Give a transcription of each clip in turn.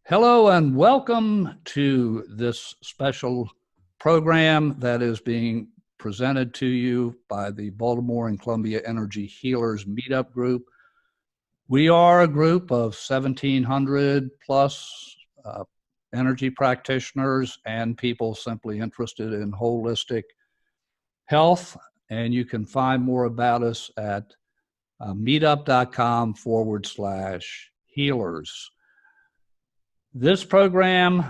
Hello and welcome to this special program that is being presented to you by the Baltimore and Columbia Energy Healers Meetup Group. We are a group of 1,700 plus energy practitioners and people simply interested in holistic health. And you can find more about us at meetup.com/healers. This program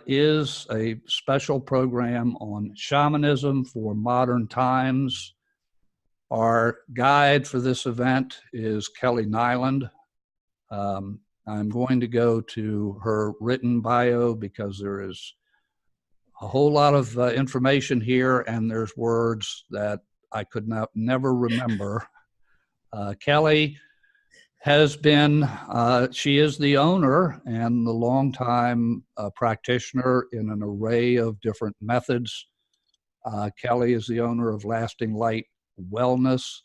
is a special program on shamanism for modern times. Our guide for this event is Kelly Neylan. I'm going to go to her written bio because there is a whole lot of information here and there's words that I could never remember. Kelly has been, she is the owner and the longtime practitioner in an array of different methods. Kelly is the owner of Lasting Light Wellness,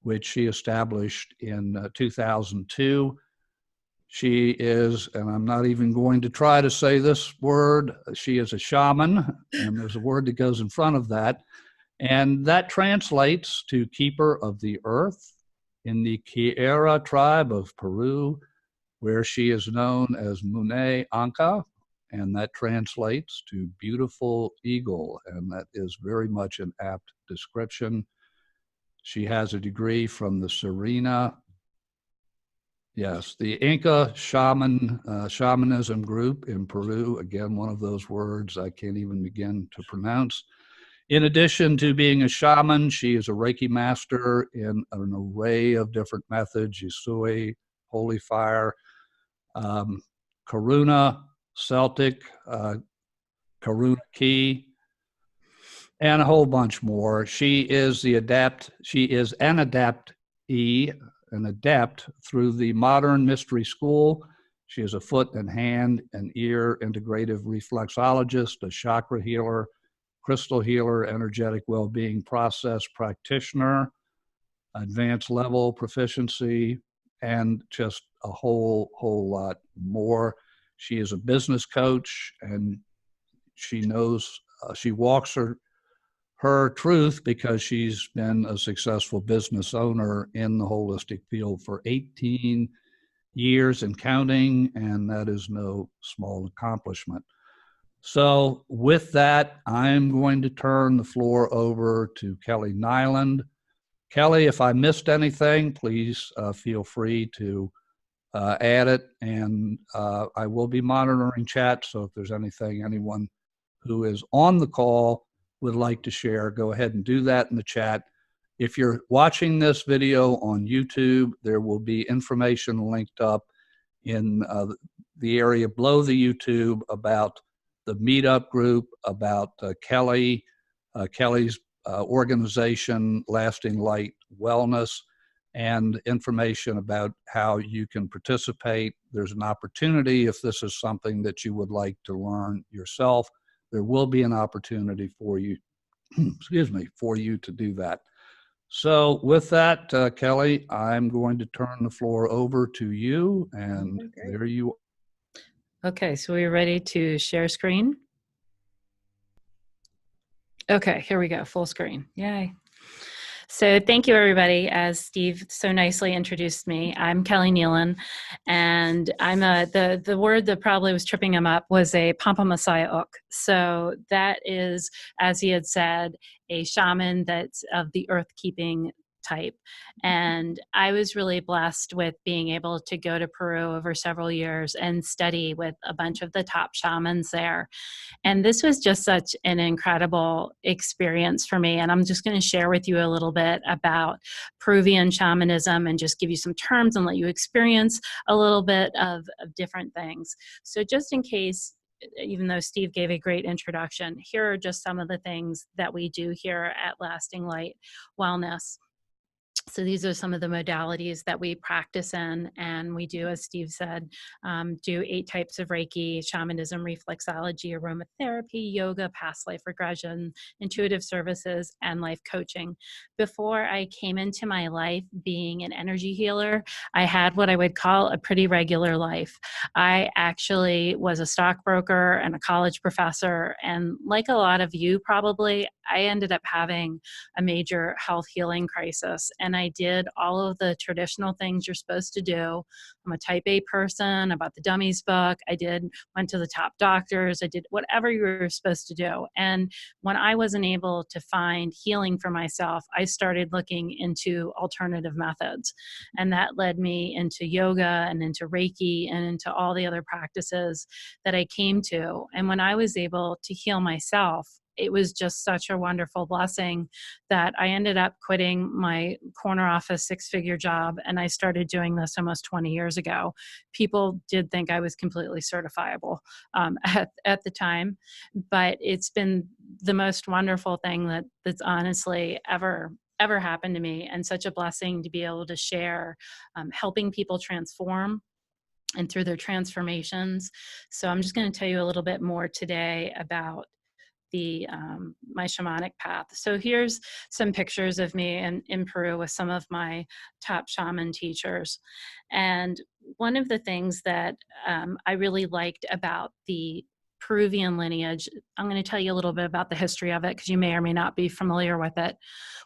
which she established in 2002. She is, and I'm not even going to try to say this word, she is a shaman, and there's a word that goes in front of that, and that translates to keeper of the earth in the Quiera tribe of Peru, where she is known as Mune Anka, and that translates to beautiful eagle, and that is very much an apt description. She has a degree from the the Inca Shamanism group in Peru. Again, one of those words I can't even begin to pronounce. In addition to being a shaman, she is a Reiki master in an array of different methods: Usui, Holy Fire, Karuna, Celtic, Karuna Ki, and a whole bunch more. She is an adept through the modern mystery school. She is a foot and hand and ear integrative reflexologist, a chakra healer, crystal healer, energetic well-being process practitioner, advanced level proficiency, and just a whole lot more. She is a business coach, and she knows, she walks her truth because she's been a successful business owner in the holistic field for 18 years and counting, and that is no small accomplishment. So with that, I'm going to turn the floor over to Kelly Neylan. Kelly, if I missed anything, please feel free to add it. And I will be monitoring chat, so if there's anything anyone who is on the call would like to share, go ahead and do that in the chat. If you're watching this video on YouTube, there will be information linked up in the area below the YouTube about the meetup group, about Kelly's organization, Lasting Light Wellness, and information about how you can participate. There's an opportunity if this is something that you would like to learn yourself. There will be an opportunity for you, for you to do that. So with that, Kelly, I'm going to turn the floor over to you, and there you are. Okay, so we're ready to share screen. Okay, here we go, full screen. Yay. So thank you, everybody. As Steve so nicely introduced me, I'm Kelly Neylan, and I'm the word that probably was tripping him up was a Pampa Messiah Ook. So that is, as he had said, a shaman that's of the earth-keeping type. And I was really blessed with being able to go to Peru over several years and study with a bunch of the top shamans there. And this was just such an incredible experience for me. And I'm just going to share with you a little bit about Peruvian shamanism and just give you some terms and let you experience a little bit of different things. So just in case, even though Steve gave a great introduction, here are just some of the things that we do here at Lasting Light Wellness. So these are some of the modalities that we practice in, and we do, as Steve said, do 8 types of Reiki: shamanism, reflexology, aromatherapy, yoga, past life regression, intuitive services, and life coaching. Before I came into my life being an energy healer, I had what I would call a pretty regular life. I actually was a stockbroker and a college professor, and like a lot of you probably, I ended up having a major health healing crisis. And I did all of the traditional things you're supposed to do. I'm a type A person. I bought the dummies book. Went to the top doctors. I did whatever you were supposed to do. And when I wasn't able to find healing for myself, I started looking into alternative methods. And that led me into yoga and into Reiki and into all the other practices that I came to. And when I was able to heal myself, it was just such a wonderful blessing that I ended up quitting my corner office 6-figure job, and I started doing this almost 20 years ago. People did think I was completely certifiable at the time, but it's been the most wonderful thing that's honestly ever happened to me, and such a blessing to be able to share, helping people transform and through their transformations. So I'm just going to tell you a little bit more today about my shamanic path. So here's some pictures of me in Peru with some of my top shaman teachers. And one of the things that I really liked about the Peruvian lineage, I'm going to tell you a little bit about the history of it because you may or may not be familiar with it.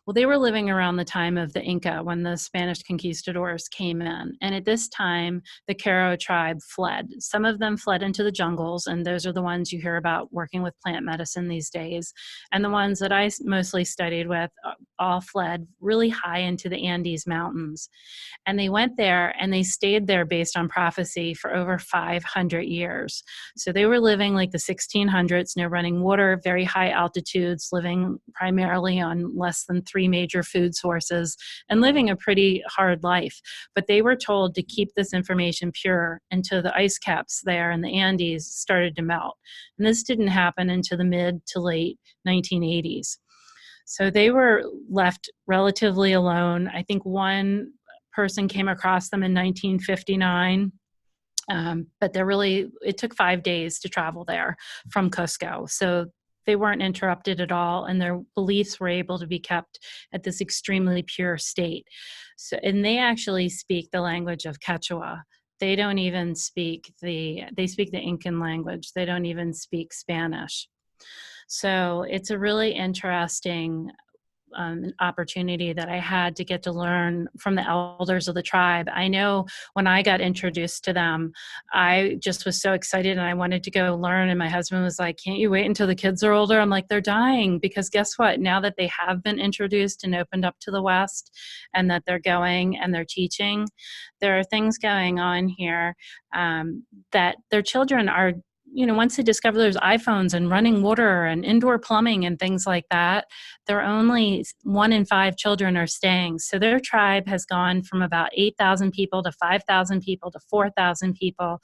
Well, they were living around the time of the Inca when the Spanish conquistadors came in. And at this time, the Q'ero tribe fled. Some of them fled into the jungles, and those are the ones you hear about working with plant medicine these days. And the ones that I mostly studied with all fled really high into the Andes Mountains. And they went there and they stayed there based on prophecy for over 500 years. So they were living like the 1600s, no running water, very high altitudes, living primarily on less than 3 major food sources, and living a pretty hard life. But they were told to keep this information pure until the ice caps there in the Andes started to melt. And this didn't happen until the mid to late 1980s. So they were left relatively alone. I think one person came across them in 1959. But it took 5 days to travel there from Cusco. So they weren't interrupted at all, and their beliefs were able to be kept at this extremely pure state. So, and they actually speak the language of Quechua. They don't even they speak the Incan language. They don't even speak Spanish. So it's a really interesting opportunity that I had to get to learn from the elders of the tribe. I know when I got introduced to them, I just was so excited and I wanted to go learn. And my husband was like, "Can't you wait until the kids are older?" I'm like, "They're dying," because guess what? Now that they have been introduced and opened up to the West, and that they're going and they're teaching, there are things going on here that their children are, once they discover there's iPhones and running water and indoor plumbing and things like that, they're only 1 in 5 children are staying. So their tribe has gone from about 8,000 people to 5,000 people to 4,000 people.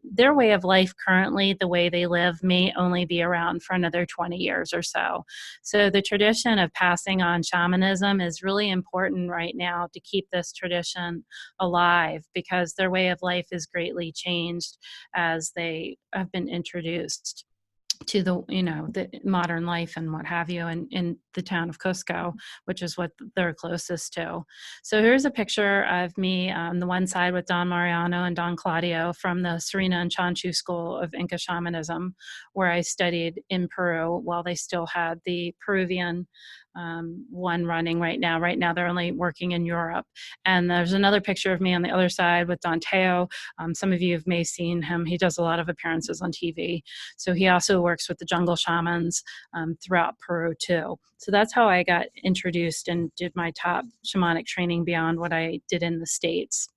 Their way of life currently, the way they live, may only be around for another 20 years or so. So the tradition of passing on shamanism is really important right now to keep this tradition alive, because their way of life is greatly changed as they have been introduced to the modern life and what have you in the town of Cusco, which is what they're closest to. So here's a picture of me on the one side with Don Mariano and Don Claudio from the Serena and Chanchu School of Inca Shamanism, where I studied in Peru while they still had the Peruvian one running right now. Right now they're only working in Europe. And there's another picture of me on the other side with Don Teo. Some of you may have seen him. He does a lot of appearances on TV. So he also works with the jungle shamans throughout Peru too. So that's how I got introduced and did my top shamanic training beyond what I did in the States.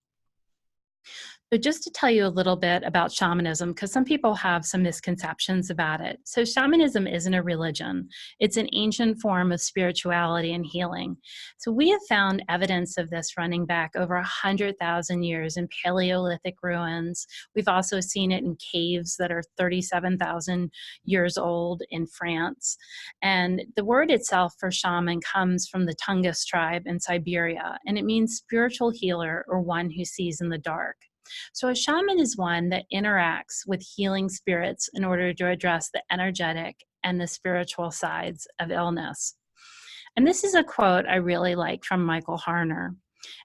So just to tell you a little bit about shamanism, because some people have some misconceptions about it. So shamanism isn't a religion. It's an ancient form of spirituality and healing. So we have found evidence of this running back over 100,000 years in Paleolithic ruins. We've also seen it in caves that are 37,000 years old in France. And the word itself for shaman comes from the Tungus tribe in Siberia, and it means spiritual healer or one who sees in the dark. So a shaman is one that interacts with healing spirits in order to address the energetic and the spiritual sides of illness. And this is a quote I really like from Michael Harner.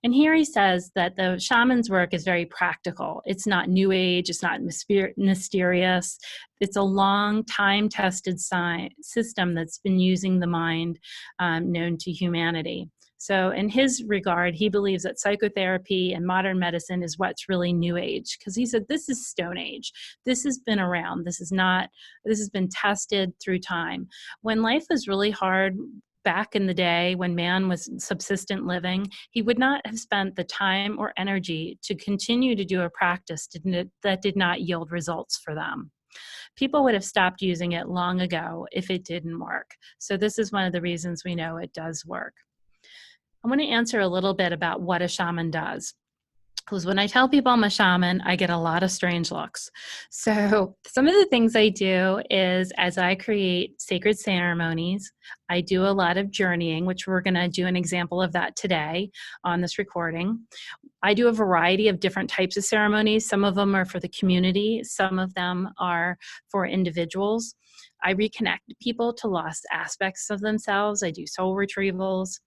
And here he says that the shaman's work is very practical. It's not new age, it's not mysterious. It's a long time-tested system that's been using the mind known to humanity. So in his regard, he believes that psychotherapy and modern medicine is what's really new age, because he said this is stone age. This has been around. This has been tested through time. When life was really hard back in the day, when man was subsistent living, he would not have spent the time or energy to continue to do a practice that did not yield results for them. People would have stopped using it long ago if it didn't work. So this is one of the reasons we know it does work. I want to answer a little bit about what a shaman does. Because when I tell people I'm a shaman, I get a lot of strange looks. So some of the things I do is, as I create sacred ceremonies, I do a lot of journeying, which we're going to do an example of that today on this recording. I do a variety of different types of ceremonies. Some of them are for the community. Some of them are for individuals. I reconnect people to lost aspects of themselves. I do soul retrievals.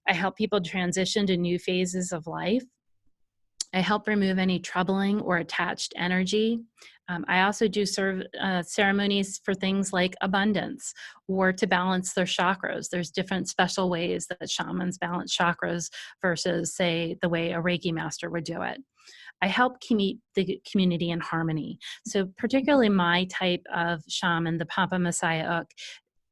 I help people transition to new phases of life. I help remove any troubling or attached energy. I also do ceremonies for things like abundance or to balance their chakras. There's different special ways that shamans balance chakras versus, say, the way a Reiki master would do it. I help keep the community in harmony. So particularly my type of shaman, the Pampa Messiah Ook,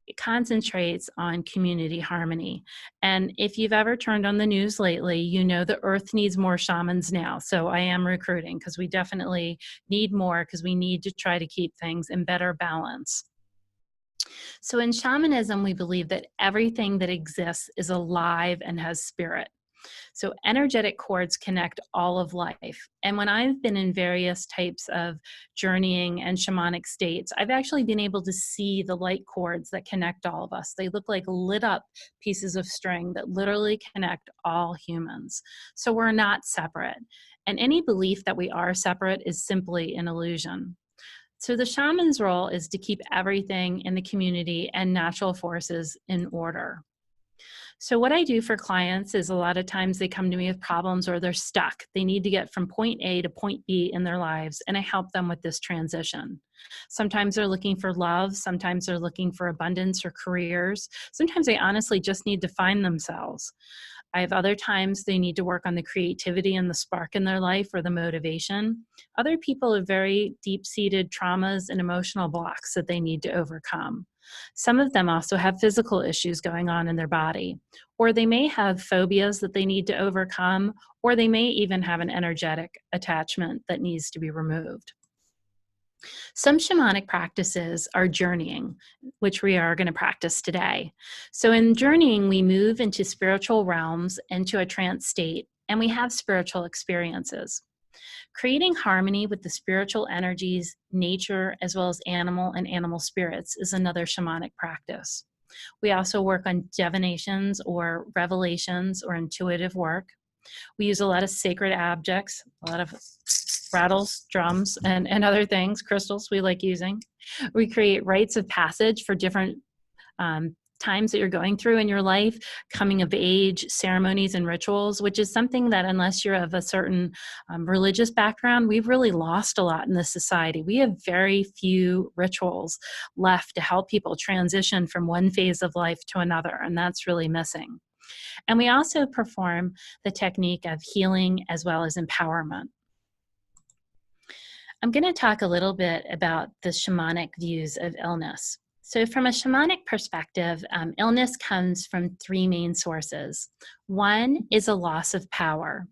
it concentrates on community harmony. And if you've ever turned on the news lately, you know the earth needs more shamans now. So I am recruiting because we definitely need more, because we need to try to keep things in better balance. So in shamanism, we believe that everything that exists is alive and has spirit. So energetic cords connect all of life. And when I've been in various types of journeying and shamanic states, I've actually been able to see the light cords that connect all of us. They look like lit up pieces of string that literally connect all humans. So we're not separate. And any belief that we are separate is simply an illusion. So the shaman's role is to keep everything in the community and natural forces in order. So what I do for clients is a lot of times they come to me with problems or they're stuck. They need to get from point A to point B in their lives, and I help them with this transition. Sometimes they're looking for love. Sometimes they're looking for abundance or careers. Sometimes they honestly just need to find themselves. I have other times they need to work on the creativity and the spark in their life or the motivation. Other people have very deep-seated traumas and emotional blocks that they need to overcome. Some of them also have physical issues going on in their body, or they may have phobias that they need to overcome, or they may even have an energetic attachment that needs to be removed. Some shamanic practices are journeying, which we are going to practice today. So in journeying, we move into spiritual realms, into a trance state, and we have spiritual experiences. Creating harmony with the spiritual energies, nature, as well as animal and animal spirits is another shamanic practice. We also work on divinations or revelations or intuitive work. We use a lot of sacred objects, a lot of rattles, drums, and other things, crystals we like using. We create rites of passage for different times that you're going through in your life, coming of age, ceremonies and rituals, which is something that unless you're of a certain religious background, we've really lost a lot in this society. We have very few rituals left to help people transition from one phase of life to another, and that's really missing. And we also perform the technique of healing as well as empowerment. I'm going to talk a little bit about the shamanic views of illness. So from a shamanic perspective, illness comes from three main sources. One is a loss of power.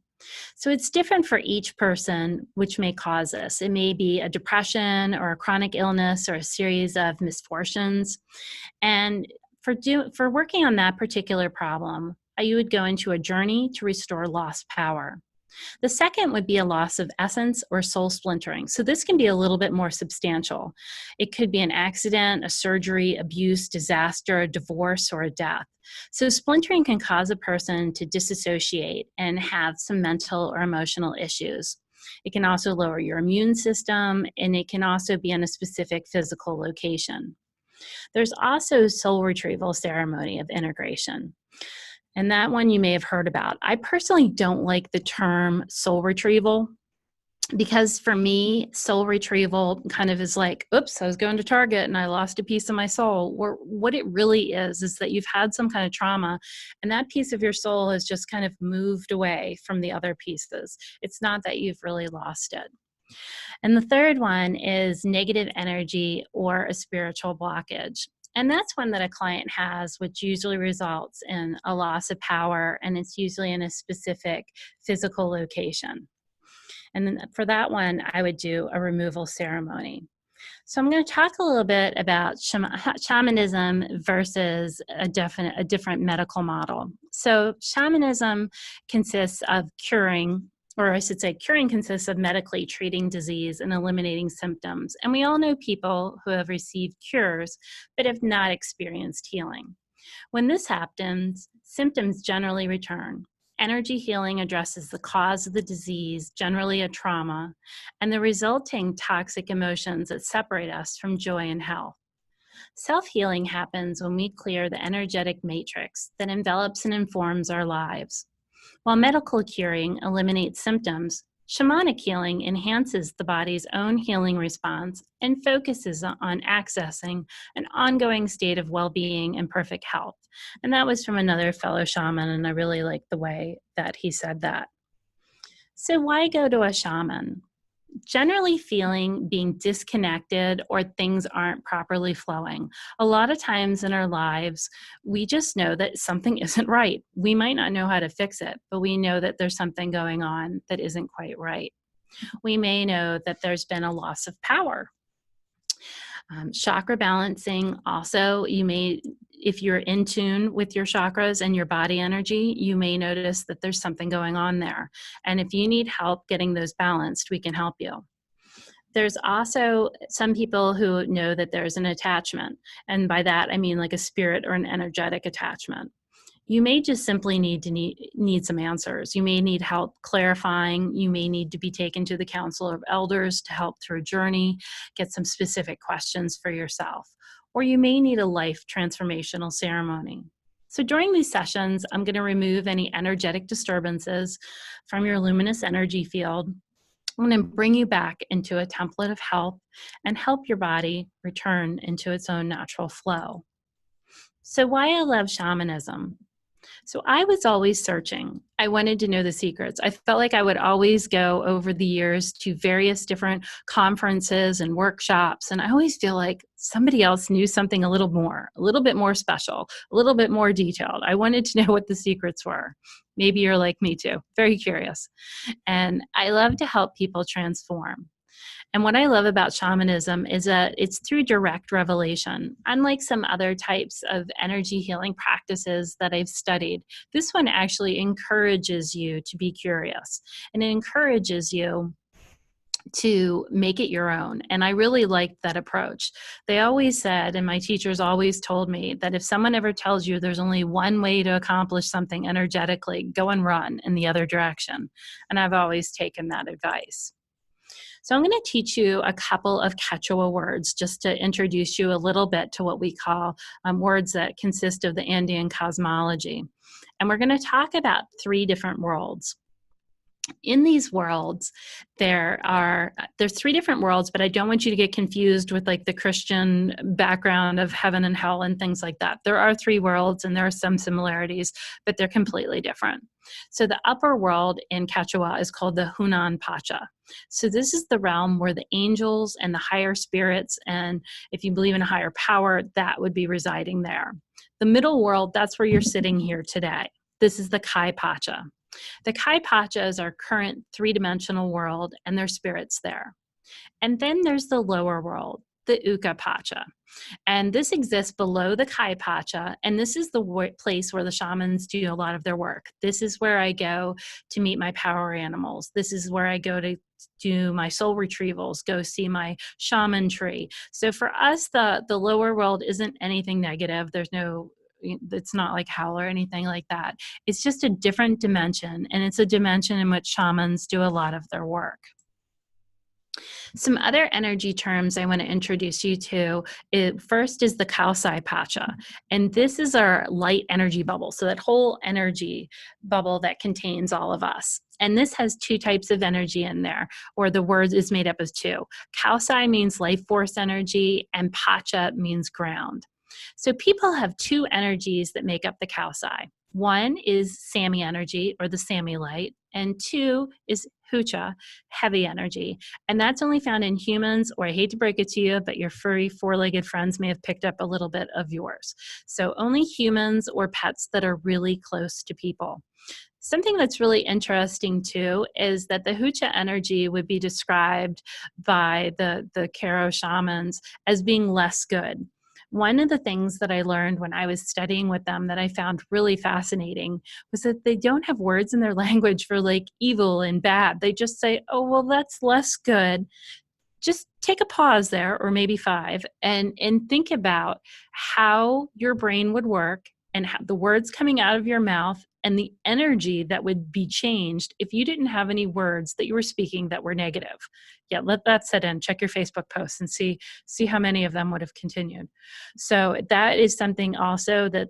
So it's different for each person, which may cause this. It may be a depression or a chronic illness or a series of misfortunes. And for working on that particular problem, you would go into a journey to restore lost power. The second would be a loss of essence or soul splintering. So this can be a little bit more substantial. It could be an accident, a surgery, abuse, disaster, a divorce, or a death. So splintering can cause a person to disassociate and have some mental or emotional issues. It can also lower your immune system, and it can also be in a specific physical location. There's also soul retrieval ceremony of integration. And that one you may have heard about. I personally don't like the term soul retrieval because for me, soul retrieval kind of is like, oops, I was going to Target and I lost a piece of my soul. Or what it really is that you've had some kind of trauma and that piece of your soul has just kind of moved away from the other pieces. It's not that you've really lost it. And the third one is negative energy or a spiritual blockage. And that's one that a client has, which usually results in a loss of power, and it's usually in a specific physical location. And then for that one, I would do a removal ceremony. So I'm going to talk a little bit about shamanism versus a different medical model. So shamanism consists of curing, or I should say curing consists of medically treating disease and eliminating symptoms. And we all know people who have received cures but have not experienced healing. When this happens, symptoms generally return. Energy healing addresses the cause of the disease, generally a trauma, and the resulting toxic emotions that separate us from joy and health. Self-healing happens when we clear the energetic matrix that envelops and informs our lives. While medical curing eliminates symptoms, shamanic healing enhances the body's own healing response and focuses on accessing an ongoing state of well-being and perfect health. And that was from another fellow shaman, and I really liked the way that he said that. So why go to a shaman? Generally feeling being disconnected or things aren't properly flowing. A lot of times in our lives, we just know that something isn't right. We might not know how to fix it, but we know that there's something going on that isn't quite right. We may know that there's been a loss of power. Chakra balancing also, if you're in tune with your chakras and your body energy, you may notice that there's something going on there. And if you need help getting those balanced, we can help you. There's also some people who know that there's an attachment. And by that, I mean like a spirit or an energetic attachment. You may just simply need some answers. You may need help clarifying. You may need to be taken to the Council of Elders to help through a journey, get some specific questions for yourself. Or you may need a life transformational ceremony. So during these sessions, I'm going to remove any energetic disturbances from your luminous energy field. I'm going to bring you back into a template of health and help your body return into its own natural flow. So why I love shamanism? So I was always searching. I wanted to know the secrets. I felt like I would always go over the years to various different conferences and workshops, and I always feel like somebody else knew something a little bit more special, a little bit more detailed. I wanted to know what the secrets were. Maybe you're like me too, very curious. And I love to help people transform. And what I love about shamanism is that it's through direct revelation. Unlike some other types of energy healing practices that I've studied, this one actually encourages you to be curious, and it encourages you to make it your own. And I really liked that approach. They always said, and my teachers always told me, that if someone ever tells you there's only one way to accomplish something energetically, go and run in the other direction. And I've always taken that advice. So I'm going to teach you a couple of Quechua words just to introduce you a little bit to what we call words that consist of the Andean cosmology. And we're going to talk about 3 different worlds. In these worlds, there's 3 different worlds, but I don't want you to get confused with like the Christian background of heaven and hell and things like that. There are 3 worlds and there are some similarities, but they're completely different. So the upper world in Quechua is called the Hunan Pacha. So this is the realm where the angels and the higher spirits, and if you believe in a higher power, that would be residing there. The middle world, that's where you're sitting here today. This is the Kai Pacha. The Kai Pacha is our current three-dimensional world, and there's spirits there. And then there's the lower world, the Uka Pacha. And this exists below the Kai Pacha, and this is the place where the shamans do a lot of their work. This is where I go to meet my power animals. This is where I go to do my soul retrievals, go see my shaman tree. So for us, the lower world isn't anything negative. It's not like hell or anything like that. It's just a different dimension, and it's a dimension in which shamans do a lot of their work. Some other energy terms I want to introduce you to, first is the Kaosai Pacha, and this is our light energy bubble, so that whole energy bubble that contains all of us. And this has two types of energy in there, or the word is made up of two. Kaosai means life force energy, and Pacha means ground. So people have two energies that make up the Kaosai. One is Sami energy, or the Sami light, and two is Hucha, heavy energy. And that's only found in humans, or I hate to break it to you, but your furry four-legged friends may have picked up a little bit of yours. So only humans or pets that are really close to people. Something that's really interesting too is that the Hucha energy would be described by the Karo shamans as being less good. One of the things that I learned when I was studying with them that I found really fascinating was that they don't have words in their language for like evil and bad. They just say, oh, well, that's less good. Just take a pause there, or maybe 5, and think about how your brain would work and how the words coming out of your mouth and the energy that would be changed if you didn't have any words that you were speaking that were negative. Yeah, let that set in. Check your Facebook posts and see how many of them would have continued. So that is something also that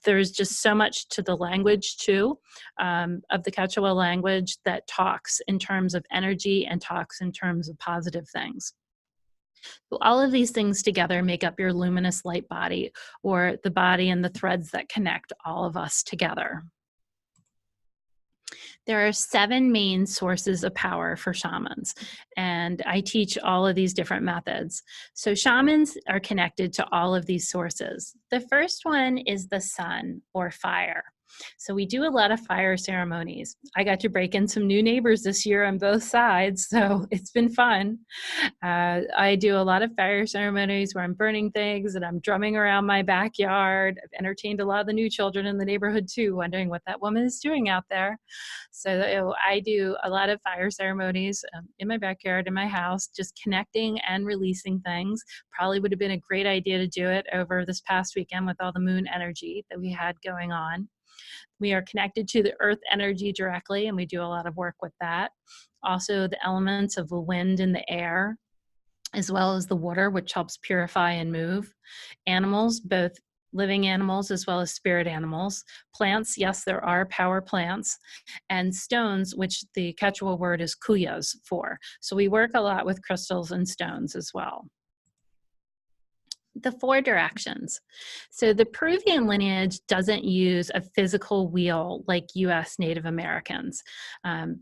there's just so much to the language too, of the Quechua language that talks in terms of energy and talks in terms of positive things. So all of these things together make up your luminous light body, or the body and the threads that connect all of us together. There are 7 main sources of power for shamans, and I teach all of these different methods. So shamans are connected to all of these sources. The first one is the sun, or fire. So we do a lot of fire ceremonies. I got to break in some new neighbors this year on both sides, so it's been fun. I do a lot of fire ceremonies where I'm burning things and I'm drumming around my backyard. I've entertained a lot of the new children in the neighborhood too, wondering what that woman is doing out there. So I do a lot of fire ceremonies in my backyard, in my house, just connecting and releasing things. Probably would have been a great idea to do it over this past weekend with all the moon energy that we had going on. We are connected to the earth energy directly, and we do a lot of work with that. Also, the elements of the wind and the air, as well as the water, which helps purify and move. Animals, both living animals as well as spirit animals. Plants, yes, there are power plants. And stones, which the Quechua word is cuyas for. So we work a lot with crystals and stones as well. The 4 directions. So the Peruvian lineage doesn't use a physical wheel like US Native Americans.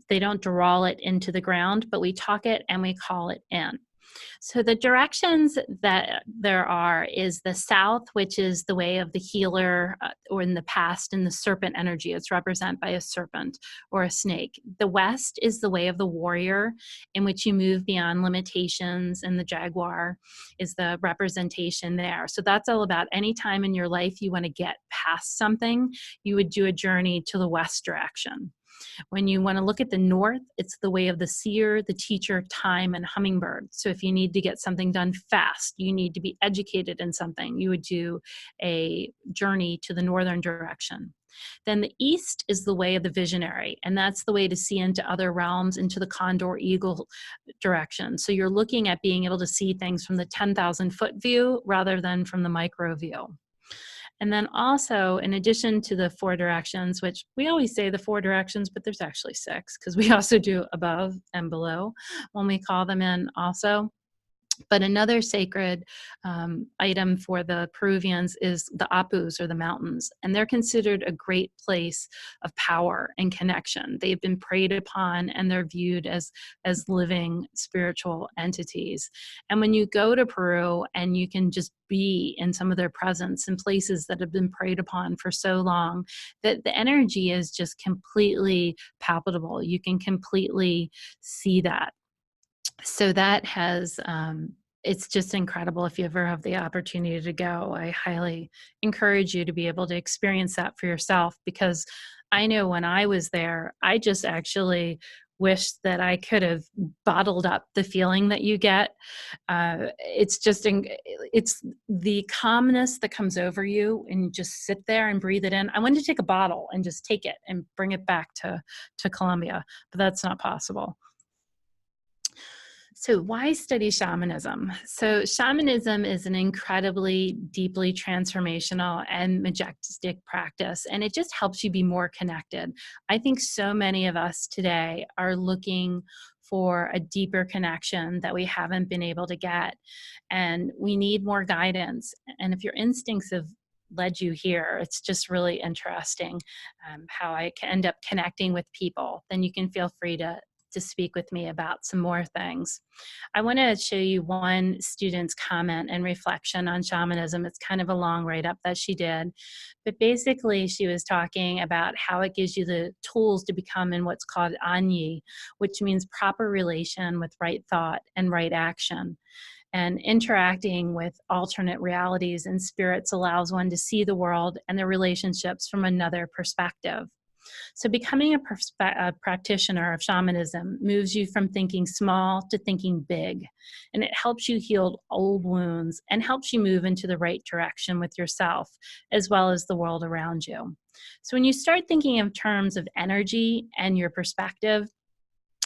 They don't draw it into the ground, but we talk it and we call it in. So the directions that there are is the south, which is the way of the healer, or in the past, in the serpent energy. It's represented by a serpent or a snake. The west is the way of the warrior, in which you move beyond limitations, and the jaguar is the representation there. So that's all about any time in your life you want to get past something, you would do a journey to the west direction. When you want to look at the north, it's the way of the seer, the teacher, time, and hummingbird. So if you need to get something done fast, you need to be educated in something, you would do a journey to the northern direction. Then the east is the way of the visionary, and that's the way to see into other realms, into the condor eagle direction. So you're looking at being able to see things from the 10,000-foot view rather than from the micro view. And then also, in addition to the 4 directions, which we always say the 4 directions, but there's actually 6, because we also do above and below when we call them in also. But another sacred item for the Peruvians is the Apus, or the mountains, and they're considered a great place of power and connection. They've been preyed upon, and they're viewed as living spiritual entities. And when you go to Peru and you can just be in some of their presence in places that have been preyed upon for so long, that the energy is just completely palpable. You can completely see that. So that has, it's just incredible. If you ever have the opportunity to go, I highly encourage you to be able to experience that for yourself, because I know when I was there, I just actually wished that I could have bottled up the feeling that you get. It's just, it's the calmness that comes over you, and you just sit there and breathe it in. I wanted to take a bottle and just take it and bring it back to Colombia, but that's not possible. So why study shamanism? So shamanism is an incredibly deeply transformational and majestic practice, and it just helps you be more connected. I think so many of us today are looking for a deeper connection that we haven't been able to get, and we need more guidance. And if your instincts have led you here, it's just really interesting how I can end up connecting with people. Then you can feel free to speak with me about some more things. I want to show you one student's comment and reflection on shamanism. It's kind of a long write-up that she did, but basically she was talking about how it gives you the tools to become in what's called anyi, which means proper relation with right thought and right action. And interacting with alternate realities and spirits allows one to see the world and their relationships from another perspective. So becoming a practitioner of shamanism moves you from thinking small to thinking big, and it helps you heal old wounds and helps you move into the right direction with yourself as well as the world around you. So when you start thinking in terms of energy and your perspective,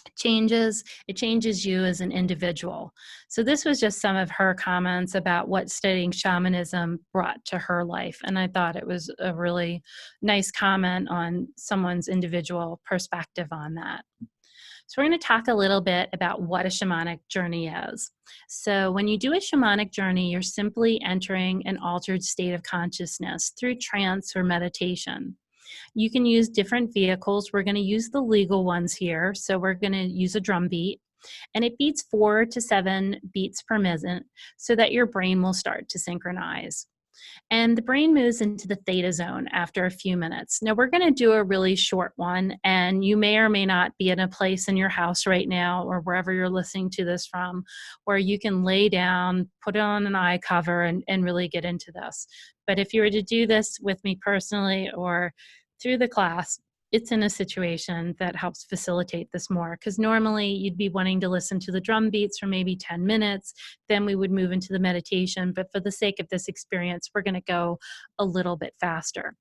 it changes you as an individual. So this was just some of her comments about what studying shamanism brought to her life. And I thought it was a really nice comment on someone's individual perspective on that. So we're going to talk a little bit about what a shamanic journey is. So when you do a shamanic journey, you're simply entering an altered state of consciousness through trance or meditation. You can use different vehicles. We're going to use the legal ones here. So we're going to use a drum beat, and it beats 4 to 7 beats per minute so that your brain will start to synchronize. And the brain moves into the theta zone after a few minutes. Now we're going to do a really short one, and you may or may not be in a place in your house right now or wherever you're listening to this from where you can lay down, put on an eye cover, and really get into this. But if you were to do this with me personally or through the class, it's in a situation that helps facilitate this more, because normally you'd be wanting to listen to the drum beats for maybe 10 minutes, then we would move into the meditation. But for the sake of this experience, we're going to go a little bit faster.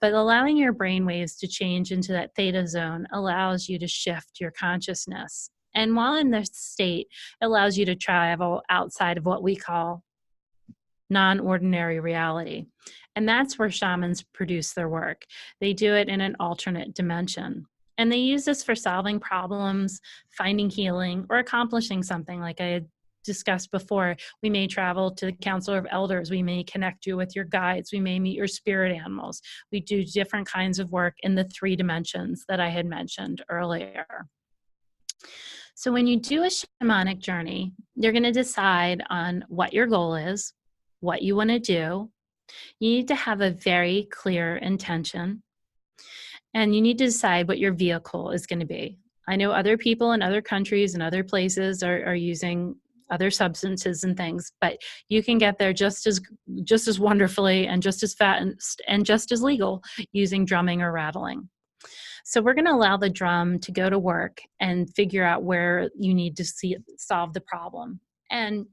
But allowing your brain waves to change into that theta zone allows you to shift your consciousness. And while in this state, it allows you to travel outside of what we call non-ordinary reality. And that's where shamans produce their work. They do it in an alternate dimension. And they use this for solving problems, finding healing, or accomplishing something. Like I had discussed before, we may travel to the Council of Elders. We may connect you with your guides. We may meet your spirit animals. We do different kinds of work in the 3 dimensions that I had mentioned earlier. So when you do a shamanic journey, you're going to decide on what your goal is, what you want to do. You need to have a very clear intention, and you need to decide what your vehicle is going to be. I know other people in other countries and other places are using other substances and things, but you can get there just as wonderfully and just as fast and just as legal using drumming or rattling. So we're going to allow the drum to go to work and figure out where you need to solve the problem. And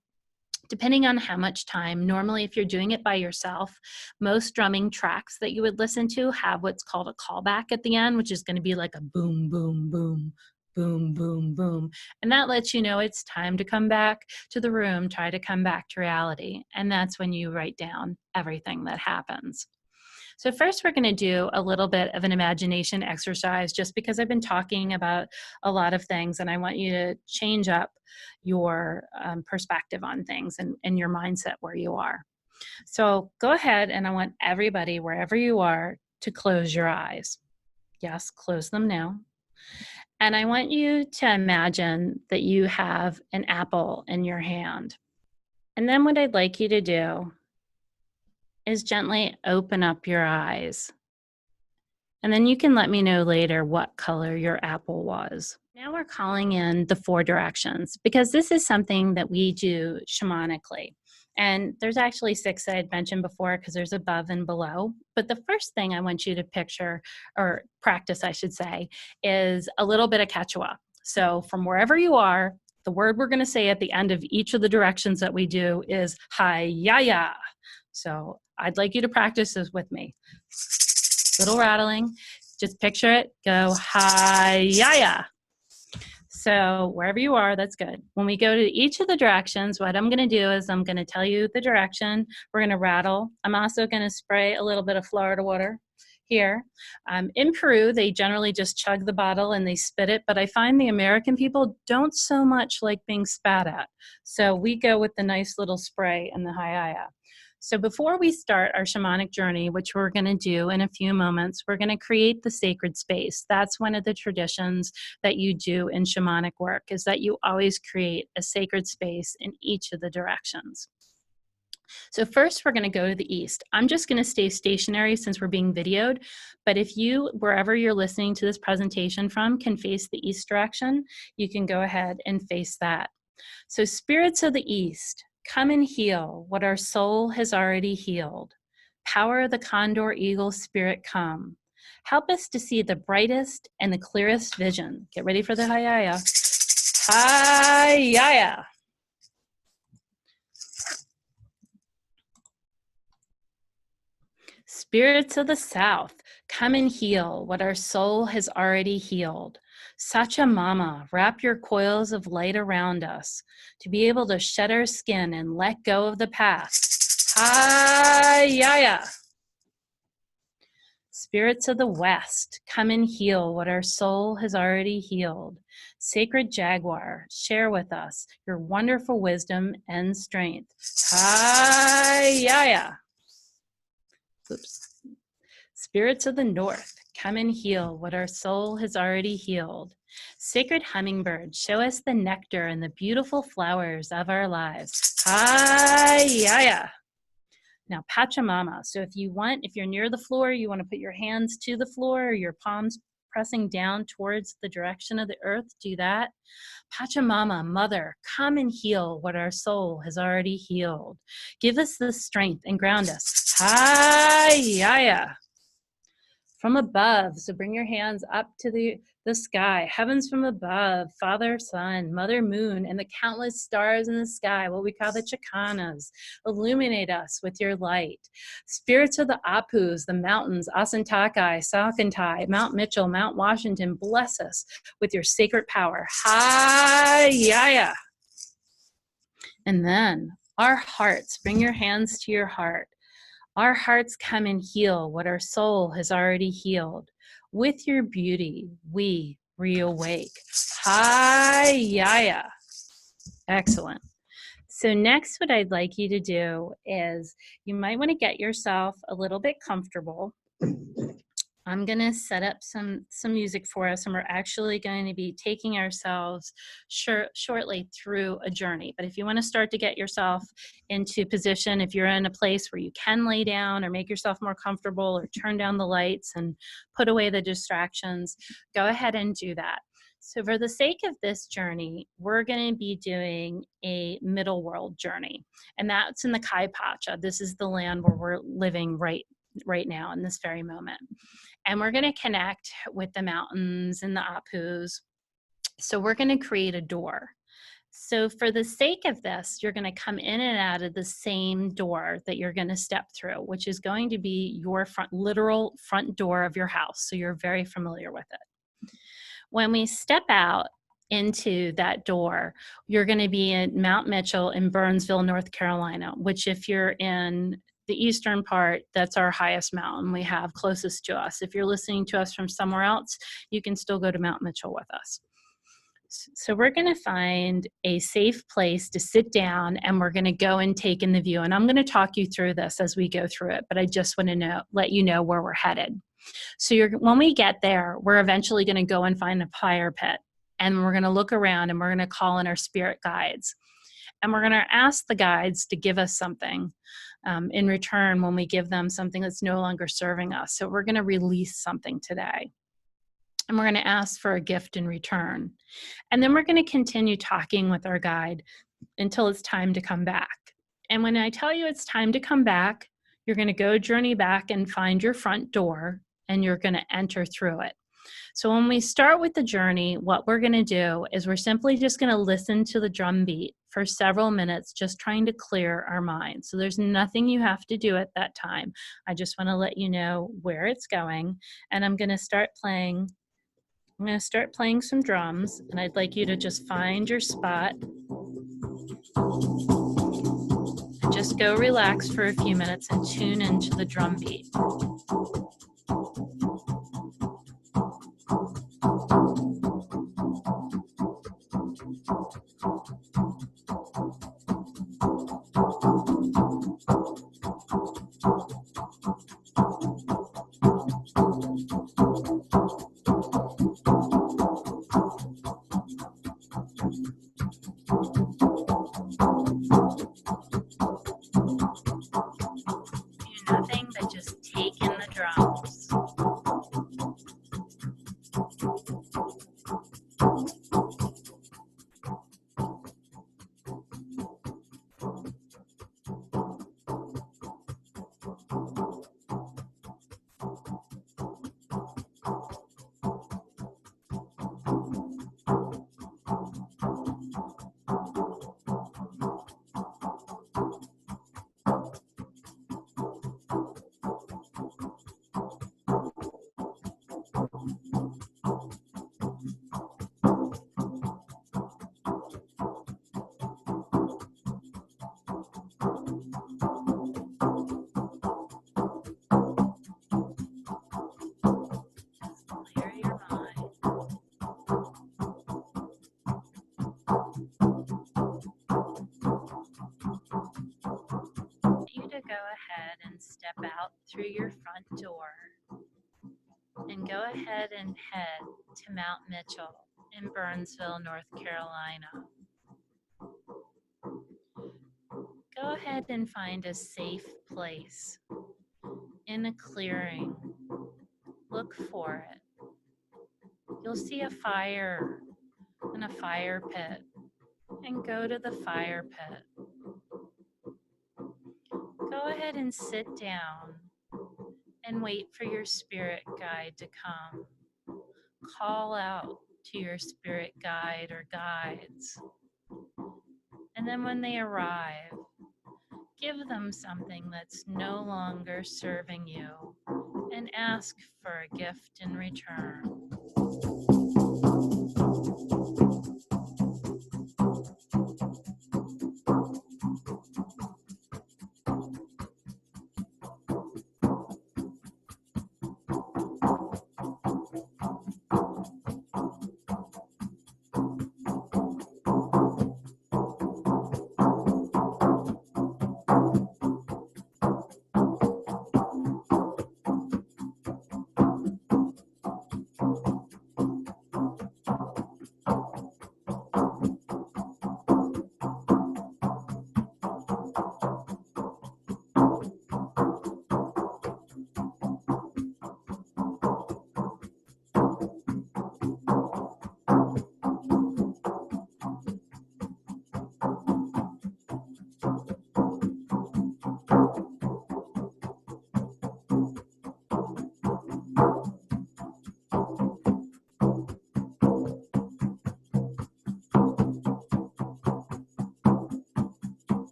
depending on how much time, normally if you're doing it by yourself, most drumming tracks that you would listen to have what's called a callback at the end, which is going to be like a boom, boom, boom, boom, boom, boom. And that lets you know it's time to come back to the room, try to come back to reality. And that's when you write down everything that happens. So first we're going to do a little bit of an imagination exercise, just because I've been talking about a lot of things and I want you to change up your perspective on things and your mindset where you are. So go ahead, and I want everybody, wherever you are, to close your eyes. Yes, close them now. And I want you to imagine that you have an apple in your hand. And then what I'd like you to do is gently open up your eyes. And then you can let me know later what color your apple was. Now we're calling in the 4 directions, because this is something that we do shamanically. And there's actually 6 I had mentioned before, because there's above and below. But the first thing I want you to picture, or practice, I should say, is a little bit of Quechua. So from wherever you are, the word we're going to say at the end of each of the directions that we do is hi-ya-ya. So I'd like you to practice this with me. Little rattling. Just picture it. Go hi-ya-ya. So wherever you are, that's good. When we go to each of the directions, what I'm going to do is I'm going to tell you the direction. We're going to rattle. I'm also going to spray a little bit of Florida water here. In Peru, they generally just chug the bottle and they spit it, but I find the American people don't so much like being spat at. So we go with the nice little spray and the hi-ya-ya. So before we start our shamanic journey, which we're going to do in a few moments, we're going to create the sacred space. That's one of the traditions that you do in shamanic work, is that you always create a sacred space in each of the directions. So first we're going to go to the east. I'm just going to stay stationary since we're being videoed, but if you, wherever you're listening to this presentation from, can face the east direction, you can go ahead and face that. So spirits of the east, come and heal what our soul has already healed. Power of the condor eagle spirit, come. Help us to see the brightest and the clearest vision. Get ready for the hi-ya-ya. Hi-ya-ya. Spirits of the south, come and heal what our soul has already healed. Sachamama, wrap your coils of light around us to be able to shed our skin and let go of the past. Hi-ya-ya. Spirits of the west, come and heal what our soul has already healed. Sacred jaguar, share with us your wonderful wisdom and strength. Hi-ya-ya. Oops. Spirits of the north, come and heal what our soul has already healed. Sacred hummingbird, show us the nectar and the beautiful flowers of our lives. Hi-ya-ya. Now, Pachamama. So if you're near the floor, you want to put your hands to the floor, or your palms pressing down towards the direction of the earth, do that. Pachamama, mother, come and heal what our soul has already healed. Give us the strength and ground us. Hi-ya-ya. From above, so bring your hands up to the sky. Heavens from above, Father, Son, Mother, Moon, and the countless stars in the sky, what we call the Chakanas. Illuminate us with your light. Spirits of the Apus, the mountains, Asantakai, Salkantai, Mount Mitchell, Mount Washington, bless us with your sacred power. Hi-ya-ya. And then our hearts, bring your hands to your heart. Our hearts come and heal what our soul has already healed. With your beauty, we reawake. Hi-ya-ya. Excellent. So next, what I'd like you to do is you might want to get yourself a little bit comfortable. I'm going to set up some music for us, and we're actually going to be taking ourselves shortly through a journey. But if you want to start to get yourself into position, if you're in a place where you can lay down or make yourself more comfortable or turn down the lights and put away the distractions, go ahead and do that. So for the sake of this journey, we're going to be doing a middle world journey, and that's in the Kai Pacha. This is the land where we're living right now in this very moment. And we're going to connect with the mountains and the Apus. So we're going to create a door. So for the sake of this, you're going to come in and out of the same door that you're going to step through, which is going to be your literal front door of your house. So you're very familiar with it. When we step out into that door, you're going to be in Mount Mitchell in Burnsville, North Carolina, which if you're in the eastern part, that's our highest mountain we have closest to us. If you're listening to us from somewhere else, you can still go to Mount Mitchell with us. So we're going to find a safe place to sit down, and we're going to go and take in the view. And I'm going to talk you through this as we go through it, but I just want to let you know where we're headed. So when we get there, we're eventually going to go and find a fire pit, and we're going to look around, and we're going to call in our spirit guides. And we're going to ask the guides to give us something in return when we give them something that's no longer serving us. So we're going to release something today. And we're going to ask for a gift in return. And then we're going to continue talking with our guide until it's time to come back. And when I tell you it's time to come back, you're going to go journey back and find your front door, and you're going to enter through it. So when we start with the journey, what we're going to do is we're simply just going to listen to the drum beat for several minutes, just trying to clear our mind. So there's nothing you have to do at that time. I just want to let you know where it's going. And I'm going to start playing some drums, and I'd like you to just find your spot. Just go relax for a few minutes and tune into the drum beat. Nothing but just take in the drums. Clear your mind. You to go ahead and step out through your front door and go ahead and head to Mount Mitchell in Burnsville, North Carolina. Go ahead and find a safe place in a clearing. Look for it. You'll see a fire and a fire pit, and go to the fire pit. Go ahead and sit down and wait for your spirit guide to come. Call out to your spirit guide or guides. And then when they arrive, give them something that's no longer serving you and ask for a gift in return.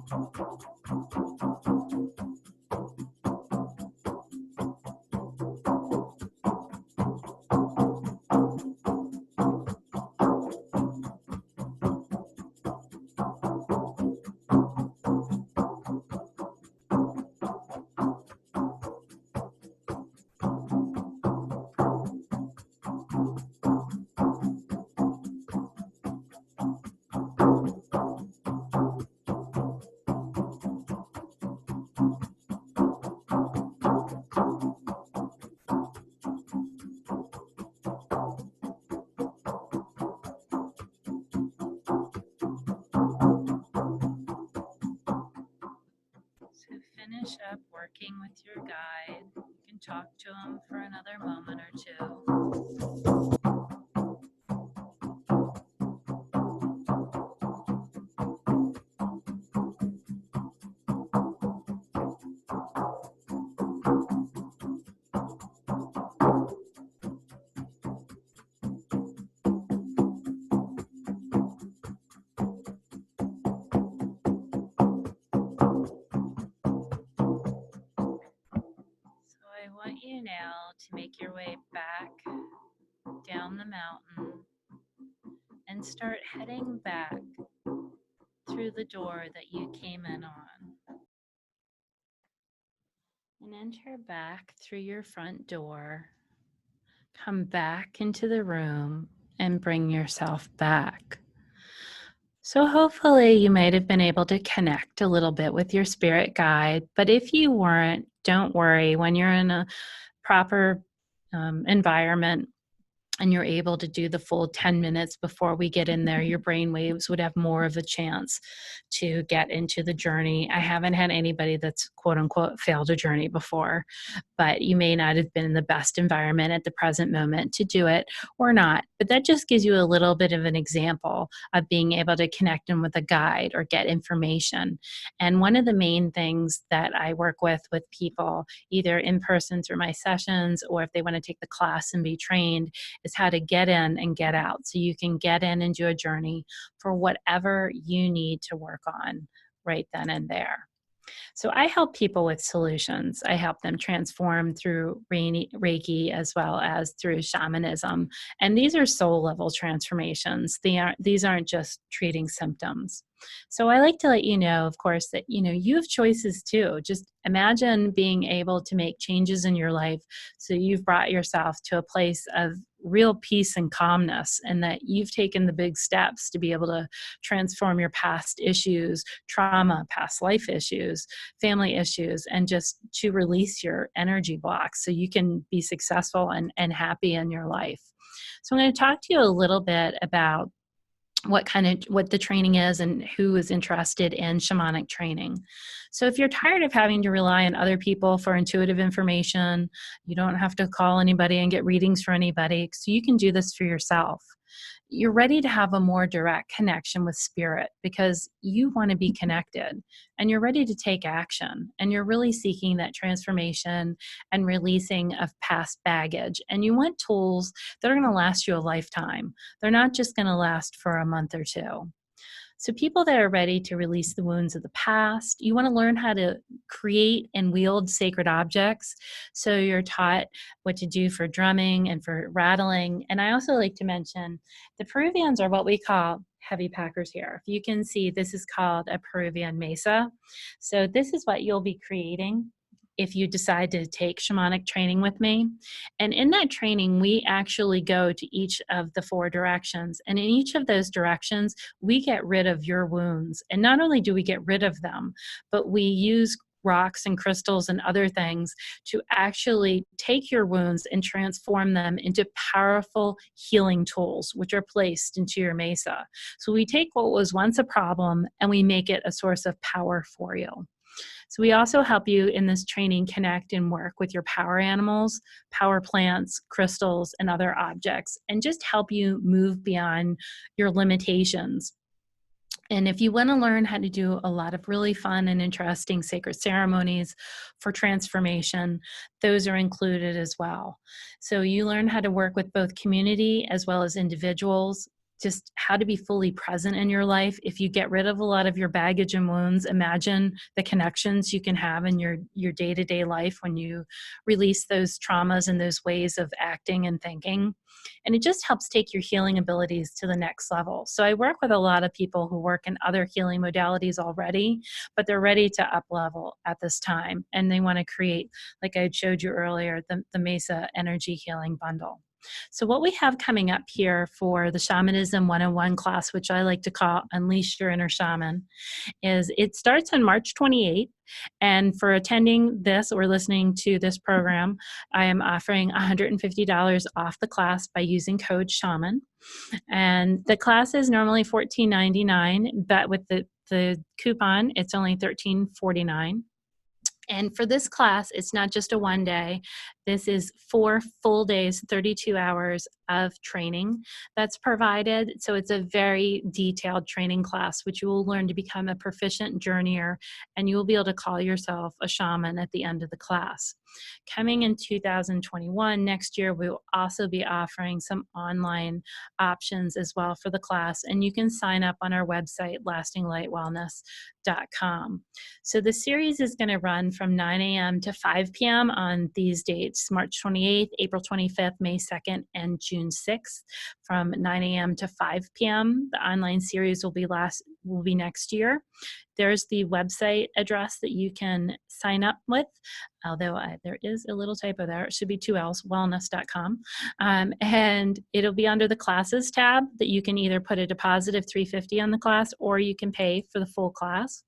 So finish up working with your guide. You can talk to him for another moment or two. So I want you now to make your way back down the mountain and start heading back through the door that you came in on. And enter back through your front door. Come back into the room and bring yourself back. So hopefully you might have been able to connect a little bit with your spirit guide, but if you weren't, don't worry. When you're in a proper environment and you're able to do the full 10 minutes before we get in there, your brain waves would have more of a chance to get into the journey. I haven't had anybody that's quote unquote failed a journey before, but you may not have been in the best environment at the present moment to do it or not. But that just gives you a little bit of an example of being able to connect in with a guide or get information. And one of the main things that I work with people, either in person through my sessions or if they want to take the class and be trained, is how to get in and get out. So you can get in and do a journey for whatever you need to work on right then and there. So I help people with solutions. I help them transform through Reiki as well as through shamanism. And these are soul level transformations. These aren't just treating symptoms. So I like to let you know, of course, that you have choices too. Just imagine being able to make changes in your life so you've brought yourself to a place of real peace and calmness, and that you've taken the big steps to be able to transform your past issues, trauma, past life issues, family issues, and just to release your energy blocks so you can be successful and happy in your life. So I'm going to talk to you a little bit about what the training is and who is interested in shamanic training. So if you're tired of having to rely on other people for intuitive information, you don't have to call anybody and get readings for anybody, so you can do this for yourself. You're ready to have a more direct connection with spirit because you want to be connected and you're ready to take action and you're really seeking that transformation and releasing of past baggage. And you want tools that are going to last you a lifetime. They're not just going to last for a month or two. So people that are ready to release the wounds of the past, you want to learn how to create and wield sacred objects. So you're taught what to do for drumming and for rattling. And I also like to mention the Peruvians are what we call heavy packers here. If you can see, this is called a Peruvian mesa. So this is what you'll be creating if you decide to take shamanic training with me. And in that training, we actually go to each of the 4 directions. And in each of those directions, we get rid of your wounds. And not only do we get rid of them, but we use rocks and crystals and other things to actually take your wounds and transform them into powerful healing tools, which are placed into your mesa. So we take what was once a problem and we make it a source of power for you. So we also help you in this training connect and work with your power animals, power plants, crystals, and other objects, and just help you move beyond your limitations. And if you want to learn how to do a lot of really fun and interesting sacred ceremonies for transformation, those are included as well. So you learn how to work with both community as well as individuals. just how to be fully present in your life. If you get rid of a lot of your baggage and wounds, imagine the connections you can have in your day-to-day life when you release those traumas and those ways of acting and thinking. And it just helps take your healing abilities to the next level. So I work with a lot of people who work in other healing modalities already, but they're ready to up level at this time. And they want to create, like I showed you earlier, the Mesa Energy Healing Bundle. So what we have coming up here for the Shamanism 101 class, which I like to call Unleash Your Inner Shaman, is it starts on March 28th. And for attending this or listening to this program, I am offering $150 off the class by using code SHAMAN. And the class is normally $14.99, but with the coupon, it's only $13.49. And for this class, it's not just a one day. This is 4 full days, 32 hours of training that's provided. So it's a very detailed training class, which you will learn to become a proficient journeyer, and you will be able to call yourself a shaman at the end of the class. Coming in 2021, next year, we will also be offering some online options as well for the class. And you can sign up on our website, lastinglightwellness.com. So the series is going to run from 9 a.m. to 5 p.m. on these dates, March 28th, April 25th, May 2nd, and June 6th from 9 a.m. to 5 p.m. The online series will be next year. There's the website address that you can sign up with, although there is a little typo there. It should be 2 L's, wellness.com. And it'll be under the classes tab that you can either put a deposit of $350 on the class, or you can pay for the full class.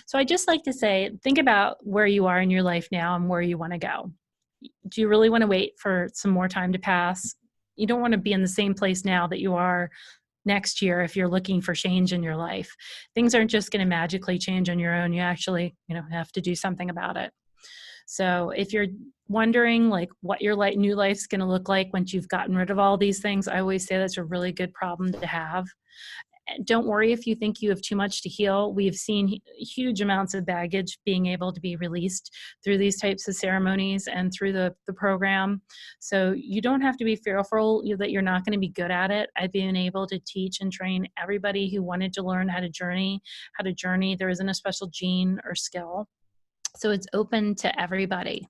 So I just like to say, think about where you are in your life now and where you want to go. Do you really want to wait for some more time to pass? You don't want to be in the same place now that you are next year if you're looking for change in your life. Things aren't just going to magically change on your own. You actually, have to do something about it. So if you're wondering like what your new life's going to look like once you've gotten rid of all these things, I always say that's a really good problem to have. Don't worry if you think you have too much to heal. We've seen huge amounts of baggage being able to be released through these types of ceremonies and through the program. So you don't have to be fearful that you're not going to be good at it. I've been able to teach and train everybody who wanted to learn how to journey. There isn't a special gene or skill. So it's open to everybody.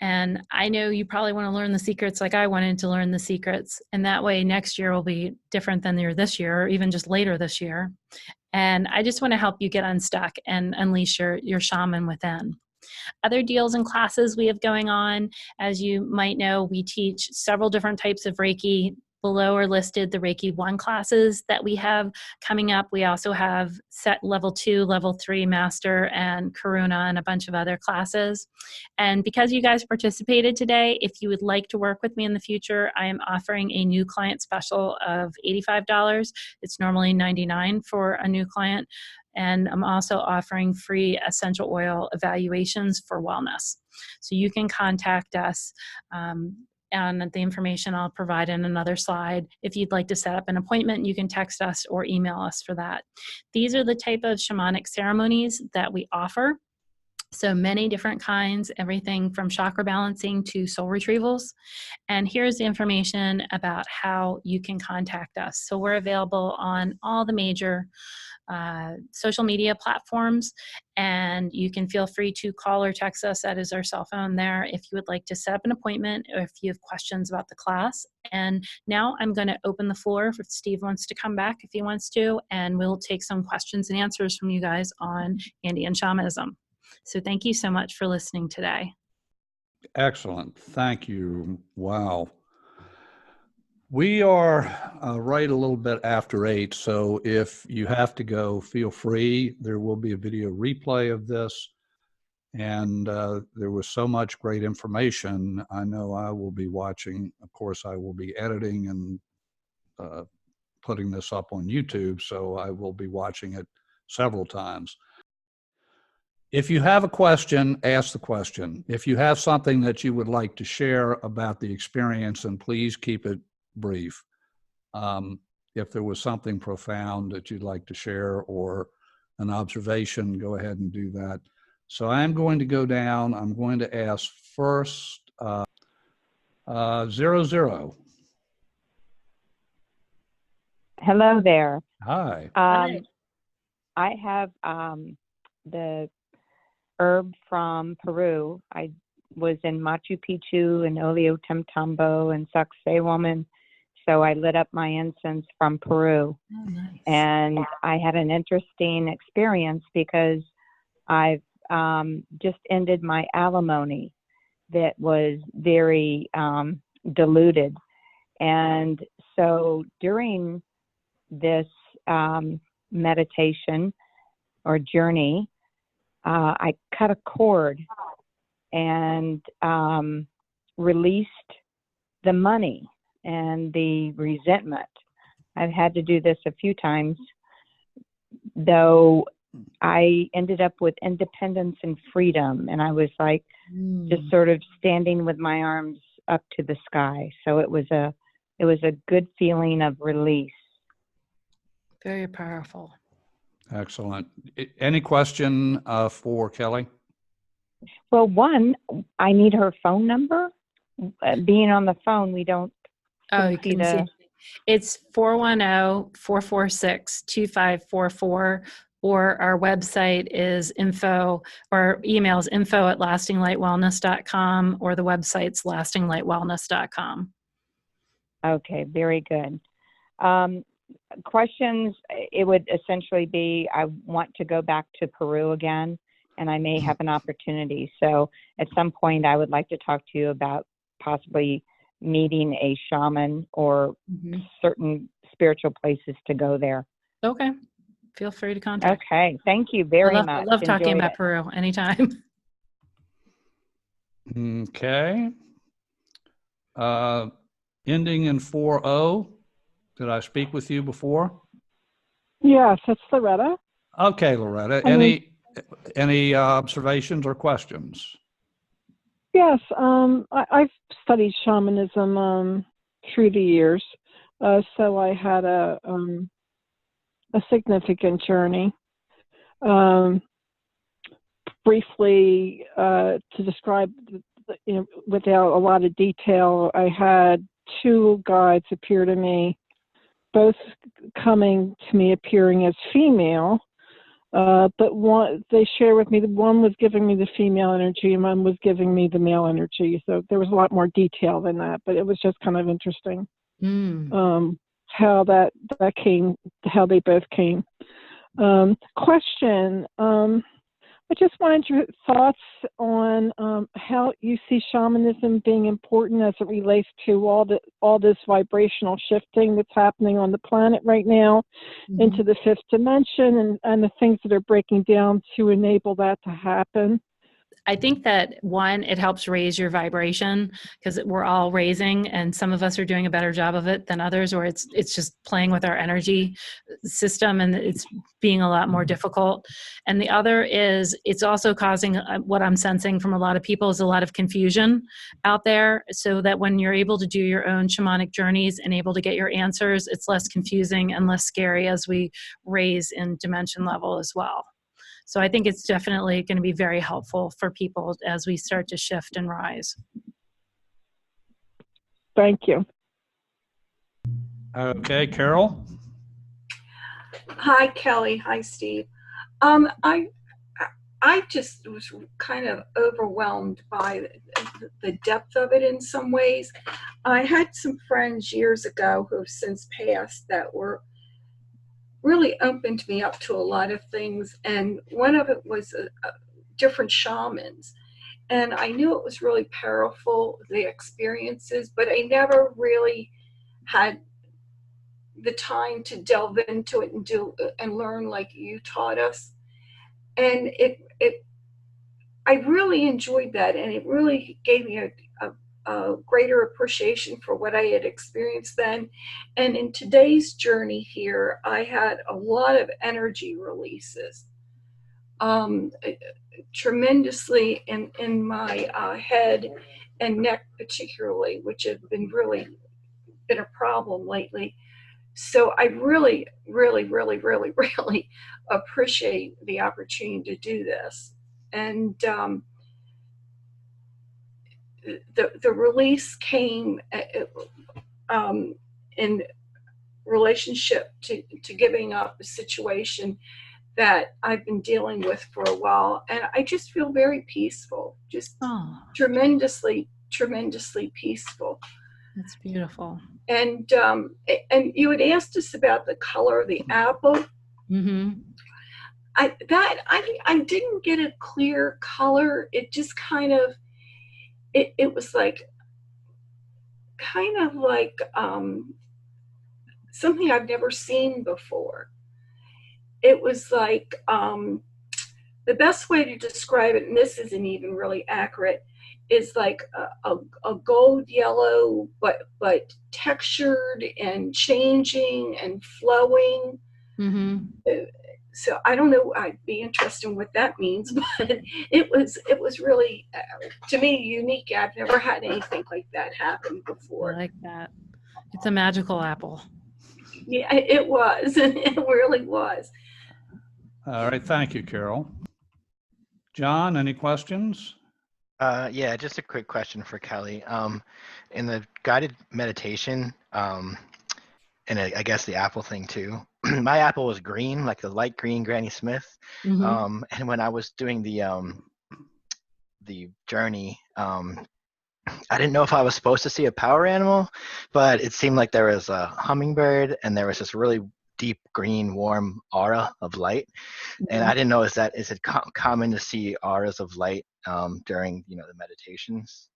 And I know you probably want to learn the secrets like I wanted to learn the secrets. And that way next year will be different than this year, or even just later this year. And I just want to help you get unstuck and unleash your shaman within. Other deals and classes we have going on, as you might know, we teach several different types of Reiki. Below are listed the Reiki 1 classes that we have coming up. We also have set level 2, level 3 master and Karuna and a bunch of other classes. And because you guys participated today, if you would like to work with me in the future, I am offering a new client special of $85. It's normally $99 for a new client. And I'm also offering free essential oil evaluations for wellness. So you can contact us. And the information I'll provide in another slide. If you'd like to set up an appointment, you can text us or email us for that. These are the type of shamanic ceremonies that we offer. So many different kinds, everything from chakra balancing to soul retrievals. And here's the information about how you can contact us. So we're available on all the major social media platforms, and you can feel free to call or text us. That is our cell phone there if you would like to set up an appointment or if you have questions about the class. And now I'm going to open the floor if Steve wants to come back if he wants to, and we'll take some questions and answers from you guys on Andean shamanism. So thank you so much for listening today. Excellent. Thank you. Wow. We are right a little bit after 8, so if you have to go, feel free. There will be a video replay of this, and there was so much great information. I know I will be watching. Of course, I will be editing and putting this up on YouTube, so I will be watching it several times. If you have a question, ask the question. If you have something that you would like to share about the experience, and please keep it brief. If there was something profound that you'd like to share or an observation, go ahead and do that. So I'm going to go down. I'm going to ask first 00. Hello there. Hi. Um, I have the herb from Peru. I was in Machu Picchu and Ollantaytambo and Sacsayhuaman, so I lit up my incense from Peru. Oh, nice. And I had an interesting experience because I've just ended my alimony that was very diluted. And so during this meditation or journey, I cut a cord and released the money and the resentment. I've had to do this a few times, though I ended up with independence and freedom. And I was like just sort of standing with my arms up to the sky. So it was a good feeling of release. Very powerful. Excellent. Any question for Kelly? Well, one, I need her phone number. Being on the phone, we don't You can see. It's 410-446-2544, or our website is info, or emails info@lastinglightwellness.com, or the website's lastinglightwellness.com. Okay, very good. Questions, it would essentially be, I want to go back to Peru again, and I may have an opportunity. So at some point, I would like to talk to you about possibly meeting a shaman or certain spiritual places to go there. Okay. Feel free to contact. Okay. Thank you very much. I love talking about Peru anytime. Okay. Ending in 40. Did I speak with you before? Yes, it's Loretta. Okay, Loretta. Any observations or questions? Yes, I've studied shamanism through the years, so I had a significant journey. Briefly, to describe, without a lot of detail, I had two guides appear to me, both coming to me appearing as female. But one, they share with me that one was giving me the female energy and one was giving me the male energy. So there was a lot more detail than that, but it was just kind of interesting how that came, how they both came. Question. I just wanted your thoughts on how you see shamanism being important as it relates to all this vibrational shifting that's happening on the planet right now into the fifth dimension, and the things that are breaking down to enable that to happen. I think that, one, it helps raise your vibration, because we're all raising, and some of us are doing a better job of it than others, or it's just playing with our energy system, and it's being a lot more difficult. And the other is it's also causing, what I'm sensing from a lot of people, is a lot of confusion out there, so that when you're able to do your own shamanic journeys and able to get your answers, it's less confusing and less scary as we raise in dimension level as well. So I think it's definitely going to be very helpful for people as we start to shift and rise. Thank you. Okay, Carol. Hi, Kelly. Hi, Steve. I just was kind of overwhelmed by the depth of it in some ways. I had some friends years ago who have since passed that were really opened me up to a lot of things, and one of it was different shamans, and I knew it was really powerful, the experiences, but I never really had the time to delve into it and do and learn like you taught us. And I really enjoyed that, and it really gave me a greater appreciation for what I had experienced then. And in today's journey here, I had a lot of energy releases, tremendously in my head and neck particularly, which have been a problem lately. So I really, really, really, really, really appreciate the opportunity to do this. And the release came in relationship to giving up a situation that I've been dealing with for a while. And I just feel very peaceful, just tremendously peaceful. That's beautiful. And you had asked us about the color of the apple. Mm-hmm. I didn't get a clear color. It just kind of, it was like, kind of like something I've never seen before. It was like, the best way to describe it, and this isn't even really accurate, is like a gold yellow, but textured and changing and flowing. Mm-hmm. So I don't know. I'd be interested in what that means, but it was really, to me, unique. I've never had anything like that happen before. I like that. It's a magical apple. Yeah, it was. It really was. All right. Thank you, Carol. John, any questions? Yeah, just a quick question for Kelly. In the guided meditation, and I guess the apple thing too, my apple was green, like a light green Granny Smith. Mm-hmm. And when I was doing the journey, I didn't know if I was supposed to see a power animal, but it seemed like there was a hummingbird and there was this really deep green warm aura of light. And I didn't know, is it common to see auras of light during the meditations?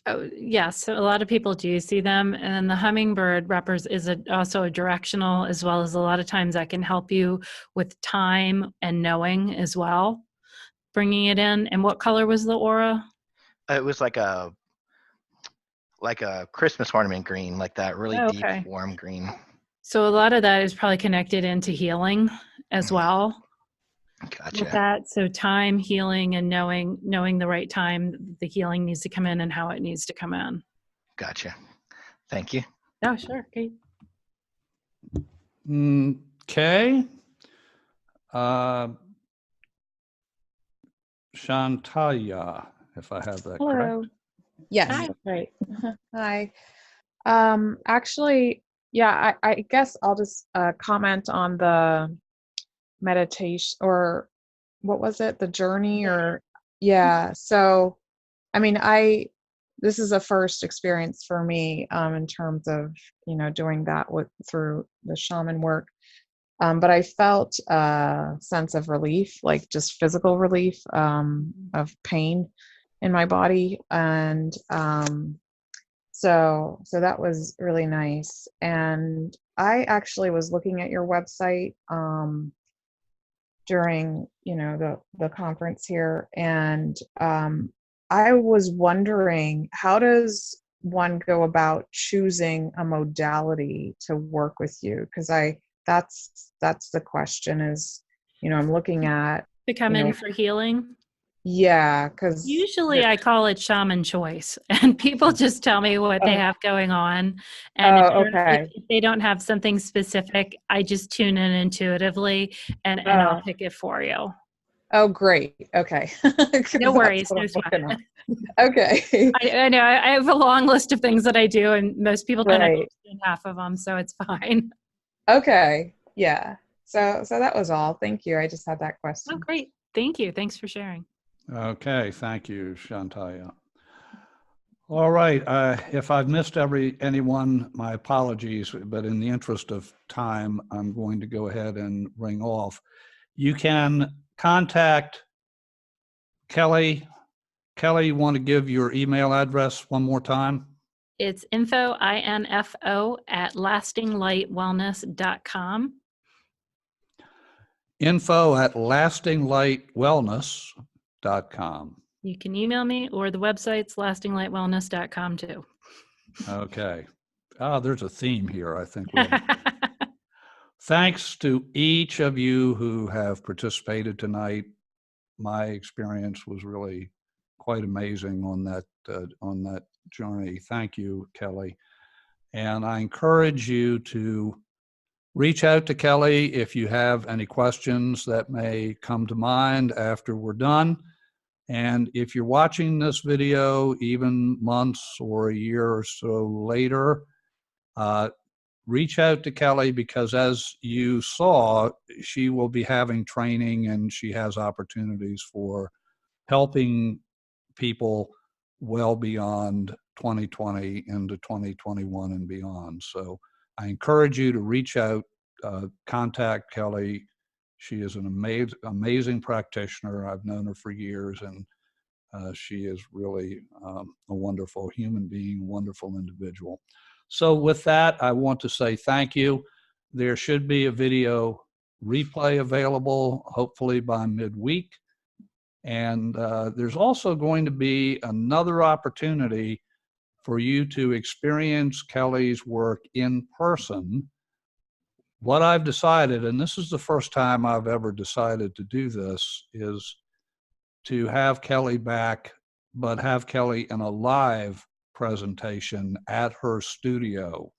Oh, yes. So a lot of people do see them. And then the hummingbird is also a directional, as well as a lot of times that can help you with time and knowing as well, bringing it in. And what color was the aura? It was like a Christmas ornament green, like that really deep warm green. So a lot of that is probably connected into healing as well. Gotcha. With that, so time, healing, and knowing the right time the healing needs to come in and how it needs to come in. Gotcha. Thank you. Oh, sure. Great. Okay. Shantaya, if I have that correct. Yes. Hi. Right. Hi. Actually, yeah, I guess I'll just comment on the meditation, or what was it? The journey, or yeah. So, I mean, this is a first experience for me in terms of, doing that through the shaman work. But I felt a sense of relief, like just physical relief of pain in my body. And so that was really nice. And I actually was looking at your website during, the conference here. And I was wondering, how does one go about choosing a modality to work with you? Because that's the question is, I'm looking at To come in for healing? Yeah, because usually I call it shaman choice, and people just tell me what they have going on. And if they don't have something specific, I just tune in intuitively and I'll pick it for you. Oh, great. Okay. No worries. No sweat. Okay. I know. I have a long list of things that I do, and most people kind of understand half of them, so it's fine. Okay. Yeah. So that was all. Thank you. I just had that question. Oh, great. Thank you. Thanks for sharing. Okay. Thank you, Shantaya. All right. If I've missed anyone, my apologies, but in the interest of time, I'm going to go ahead and ring off. You can contact Kelly. Kelly, you want to give your email address one more time? It's info at lastinglightwellness.com. Info at lastinglightwellness.com. You can email me, or the website's lastinglightwellness.com too. Okay. There's a theme here, I think. Thanks to each of you who have participated tonight. My experience was really quite amazing on that journey. Thank you, Kelly. And I encourage you to reach out to Kelly if you have any questions that may come to mind after we're done. And if you're watching this video even months or a year or so later, reach out to Kelly, because as you saw, she will be having training and she has opportunities for helping people well beyond 2020 into 2021 and beyond. So I encourage you to reach out, contact Kelly. She is an amazing practitioner. I've known her for years, and she is really a wonderful human being, wonderful individual. So with that, I want to say thank you. There should be a video replay available, hopefully by midweek. And there's also going to be another opportunity for you to experience Kelly's work in person. What I've decided, and this is the first time I've ever decided to do this, is to have Kelly back, but have Kelly in a live presentation at her studio.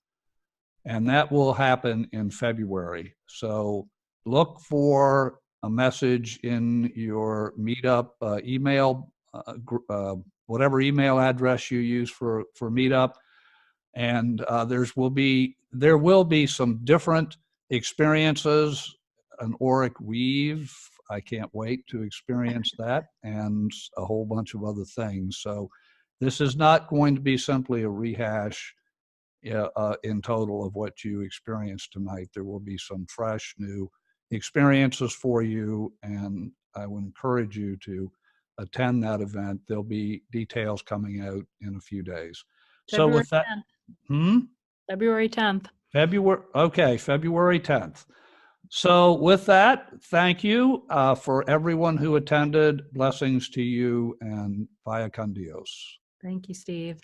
And that will happen in February. So look for a message in your Meetup email, whatever email address you use for Meetup. And there will be some different experiences, an auric weave. I can't wait to experience that, and a whole bunch of other things. So this is not going to be simply a rehash in total of what you experienced tonight. There will be some fresh new experiences for you, and I would encourage you to attend that event. There'll be details coming out in a few days. So with that, February 10th. February 10th. So with that, thank you for everyone who attended. Blessings to you, and vaya con Dios. Thank you, Steve.